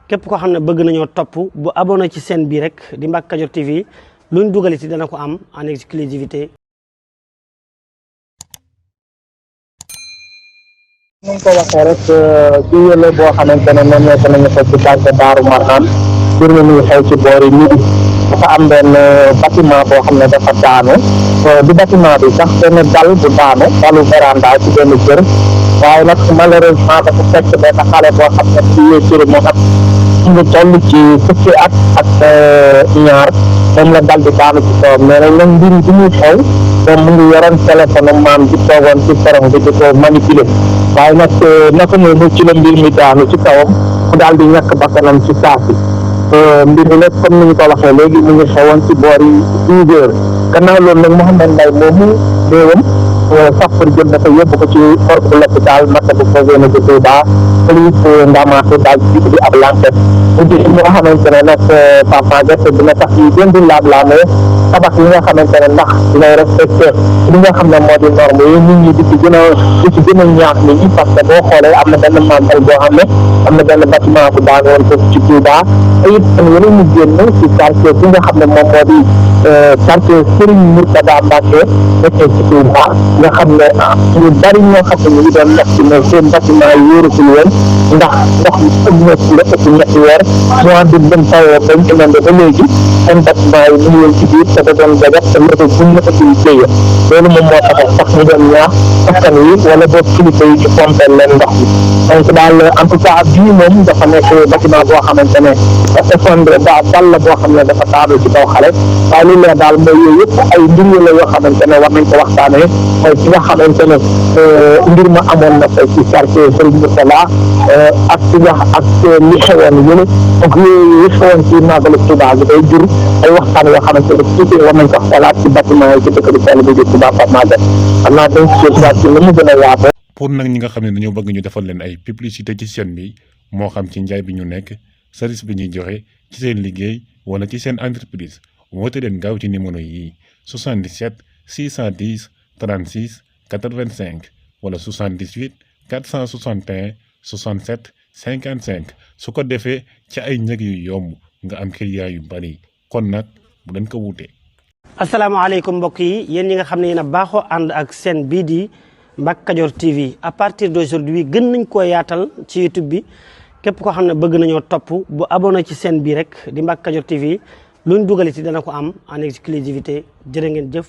képp koo xam ne bëgg nañoo topp bu abonné ci chaîne bii rek di Mbacke Kadior TV luñ dugaliti dana ko am en exclusivité. ñu ngi ko waxee rek ci yële boo xamante ne moom nekk nañu ko ci quartier Daaru Marnaan mbir mi ngi xew ci boori midi dafa am benn bâtiment boo xam ne dafa daanu du bâtiment bi sax benn dal bu daanu dalu véranda ci benn kër waaye nag malheureusement dafa fekk benn xale boo xam ne ci kër moo am ñu toll ci fukki at ak ñaar moom la dal di daanu ci kawam mais nag nag mbir bi muy xew moom mu ngi yoroon téléphone maam di toogoon ci perron bi di ko manipuler waaye nag naka noonu ci la mbir mi daanu ci kawam mu daal di ñàkk bakkanam ci saasi mbir mi nag comme ni ñu ko waxee léegi mu ngi xewoon ci boori 12 heures gannaaw loolu nag Mouhamed Mbaye moomu néewam sapeur jël na ko yóbbu ko ci corps de l'hôpital Matlaboul Fawzeyni bu Touba police Ndamatou daal di ab l'enquête mu di ñi nga xamante ne nag Papa Gueye dina tax yi gën di laam-laamee tabax yi nga xamante ne ndax dinay respecté li nga xam ne moo di norme yi nit ñi di ci gën a ñaax nit ñi parce que boo xoolee am na benn mantal boo xam ne am na benn bâtiment bu daan woon foofu ci Touba te it am yeneen ñu génn ci quartier bi nga xam ne moom moo di quartier Serigne Mourtada Mbacké nekkee ci Touba nga xam ne ñu bari ñoo xam ne ñu ngi doon nekk ne seen bâtiment yi wóorutul woon ndax ndox mi ëpp na ci la ëpp ñetti weer mois de dem tawee bañ inondé ba léegi seen bâtiment yi ñu ngi woon ci biir te da doon jagat te météo buñ la ëpp téye loolu moom moo tax sax ñu doon ñaax askan wi wala boog kilifa yi ñu pompé leen ndox mi donc daal en tout cas bii moom dafa nekk bâtiment boo xamante ne effondré dal la boo xam ne dafa taadu ci kaw xale waaye li leer daal mooy yooyu yëpp ay mbir la yoo xamante ne war nañ ko waxtaanee mooy ci nga xamante ne mbir ma amoon na fay ci quartier Serigne Mourtada ak ci nga ak li xewoon yële donc yooyu yi xewoon ci Màggalu Touba bi day jur ay waxtaan yoo xamante ne tuuti war nañ ko xalaat ci bâtiment yi ci dëkk bi sell bi di Touba Pape Maguette xam naa dañ ci ci la mu gën a yaatoo. pour nag ñi nga xam ne dañoo bëgg ñu defal leen ay publicité ci chaîne bi moo xam ci njaay bi ñu nekk service bi ñuy joxe ci seen liggéey wala ci seen entreprise woote leen gaaw ci numéro yi 77 610 36 85 wala 78 461 67 55 su ko defee ci ay njëg yu yomb nga am client yu bari kon nag bu leen ko wuute. asalaamaaleykum mbokk yi yéen ñi nga xam ne yéen a baaxoo ànd ak chaîne bii di Mbacke Kadior TV à partir d'aujourd'hui gën nañ koo yaatal ci YouTube bi képp koo xam ne bëgg nañoo topp bu abonné ci chaîne bii rek di Mbacke Kadior TV luñ dugaliti dana ko am en exclusivité jërë ngeen jëf.